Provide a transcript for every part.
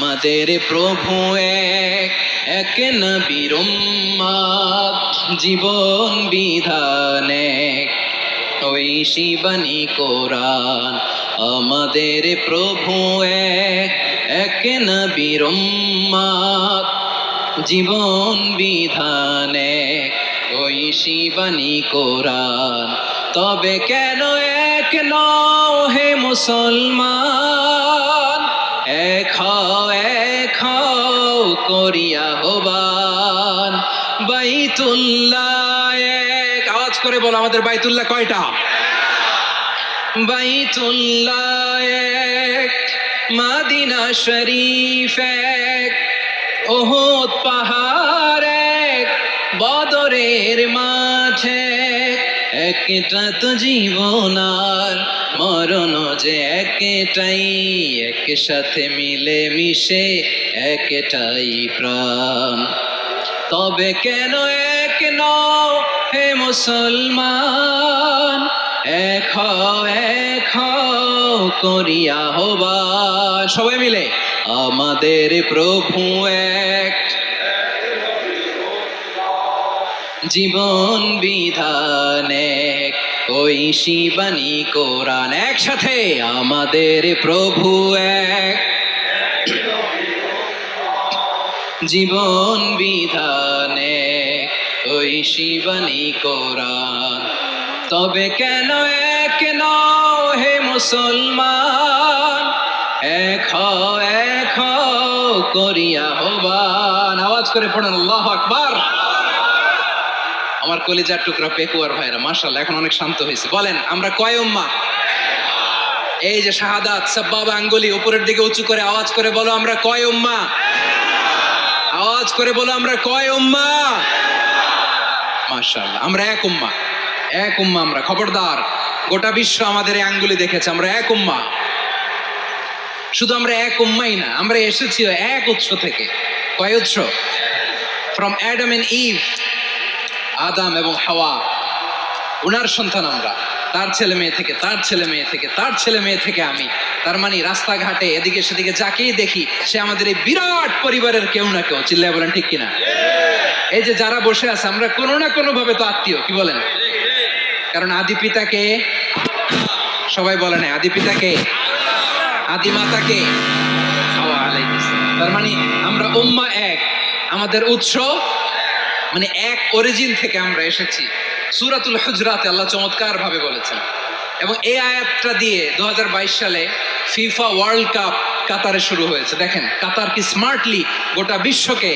আমাদের প্রভু এক, এক নবীর উম্মত, জীবন বিধান এক, ওই শিবানী কোরআন। আমাদের প্রভু এক, এক নবীর উম্মত, জীবন বিধান এক, ওই শিবানী কোরআন। তবে কেন এক নও হে মুসলমান, এক হও করিয়া হবান। বাইতুল্লাহ এক, আওয়াজ করে বলো আমাদের বাইতুল্লাহ কয়টা? বাইতুল্লাহ এক, মদিনা শরীফ এক, ওহদ পাহাড় এক, বদরের মাঠে একটা তো জীবন আর মরণ যে একটাই, একসাথে মিলে মিশে একটাই প্রাণ। তবে কেন এক নও হে মুসলমান, এক হও করিয়া হবান। সবাই মিলে আমাদের প্রভু এক, জীবন বিধান এক, ওই শিবানী কোরআন। একসাথে আমাদের প্রভু এক, জীবন বিধান এক, ওই শিবানী কোরআন। তবে কেন এক নও হে মুসলমান, এক হও করিয়া হবান। আওয়াজ করে পড়েন আল্লাহু আকবার। আমার কলিজার টুকরা পেকুয়ার ভাইরা মাশাআল্লাহ এখন অনেক শান্ত হয়েছে। বলেন আমরা কয় উম্মাহ? এই যে শাহাদাত সাব্বাবা আঙ্গুলি উপরের দিকে উঁচু করে আওয়াজ করে বলো আমরা কয় উম্মাহ? আওয়াজ করে বলো আমরা কয় উম্মাহ? মাশাআল্লাহ আমরা এক উম্মাহ, এক উম্মাহ আমরা। খবরদার, গোটা বিশ্ব আমাদের এই আঙ্গুলি দেখেছে আমরা এক উম্মাহ। শুধু আমরা এক উম্মাই না, আমরা এসেছি এক উৎস থেকে। কয় উৎস? ফ্রম অ্যাডাম এন্ড ইভ, আদম এবং হাওয়া, উনার সন্তান আমরা। তার ছেলে মেয়ে থেকে, তার ছেলে মেয়ে থেকে, তার ছেলে মেয়ে থেকে আমি। তার মানে রাস্তাঘাটে এদিকে সেদিকে যাকেই দেখি সে আমাদের এই বিরাট পরিবারের কেউ না কেউ। চিল্লায় বলেন ঠিক কিনা? এই যে যারা বসে আছে আমরা কোনো না কোনো ভাবে তো আত্মীয়, কি বলেন? কারণ আদি পিতাকে সবাই বলে না, আদি পিতাকে, আদি মাতাকে হাওয়া আলাইহিস সালাম। তার মানে আমরা উম্মাহ এক, আমাদের উৎস মানে এক অরিজিন থেকে আমরা এসেছি। সূরাতুল হুজরাতে আল্লাহ চমৎকার ভাবে বলেছেন। এবং এই আয়াতটা দিয়ে 2022 সালে ফিফা ওয়ার্ল্ড কাপ কাতারে শুরু হয়েছে। দেখেন কাতার কি স্মার্টলি গোটা বিশ্বকে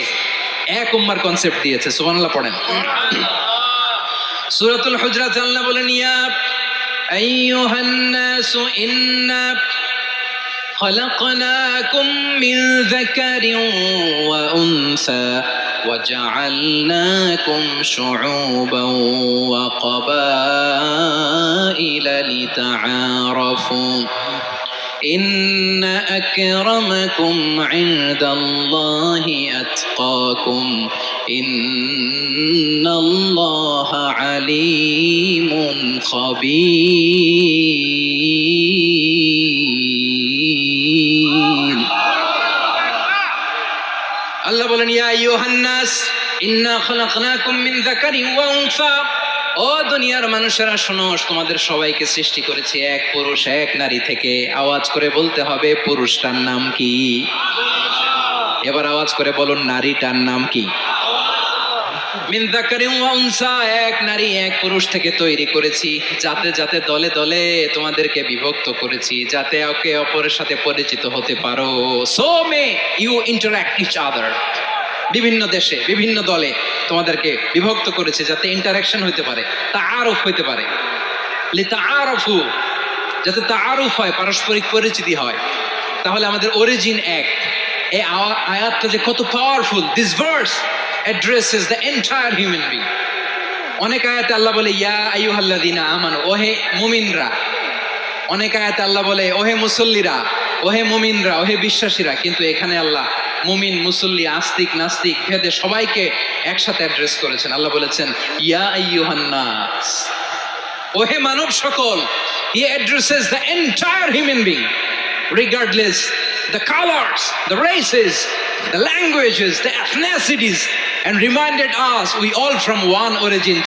এক উম্মার কনসেপ্ট দিয়েছে। সুবহানাল্লাহ পড়েন। সূরাতুল হুজরাত আল্লাহ বলেন ইয়া আইয়ুহান নাসু ইন্না খলাকনাকুম মিন যাকারিন ওয়া উনসা وجعلناكم شعوبا وقبائل لتعارفوا إن أكرمكم عند الله أتقاكم إن الله عليم خبير। আল্লাহ বলেন ইয়া আইয়ুহান নাস ইন্না খলাকনাকুম মিন যাকারিন ওয়া উনসা, ও দুনিয়ার মানুষেরা শোনো, তোমাদের সবাইকে সৃষ্টি করেছি এক পুরুষ এক নারী থেকে। আওয়াজ করে বলতে হবে পুরুষটার নাম কি? এবার আওয়াজ করে বলুন নারীটার নাম কি? মিন যাকারিন ওয়া উনসা, এক নারী এক পুরুষ থেকে তৈরি করেছি। যাতে যাতে দলে দলে তোমাদেরকে বিভক্ত করেছি, যাতে একে অপরের সাথে পরিচিত হতে পারো। So may you interact each other. বিভিন্ন দেশে বিভিন্ন দলে তোমাদেরকে বিভক্ত করেছে যাতে ইন্টারাকশন হইতে পারে, তাআরুফ হইতে পারে। লিতাআরফু, যাতে তাআরুফ হয়, পারস্পরিক পরিচিতি হয়। তাহলে আমাদের অরিজিন এক। এই আয়াতটা যে কত powerful. This verse addresses the entire human being. অনেক আয়াতে আল্লাহ বলে ইয়া আইয়ুহাল্লাযীনা আমানু, ওহে মুমিনরা। অনেক আয়াতে আল্লাহ বলে ওহে মুসল্লিরা, ওহে মুমিনরা, ওহে বিশ্বাসীরা। কিন্তু এখানে আল্লাহ মুমিন মুসল্লি আস্তিক নাস্তিক ভেদে সবাইকে একসাথে অ্যাড্রেস করেছেন। আল্লাহ বলেছেন ইয়া আইয়ুহান নাস, ওহে মানব সকল। He addresses the entire human being regardless the colors, the races, the languages, the ethnicities, and reminded us we all from one origin.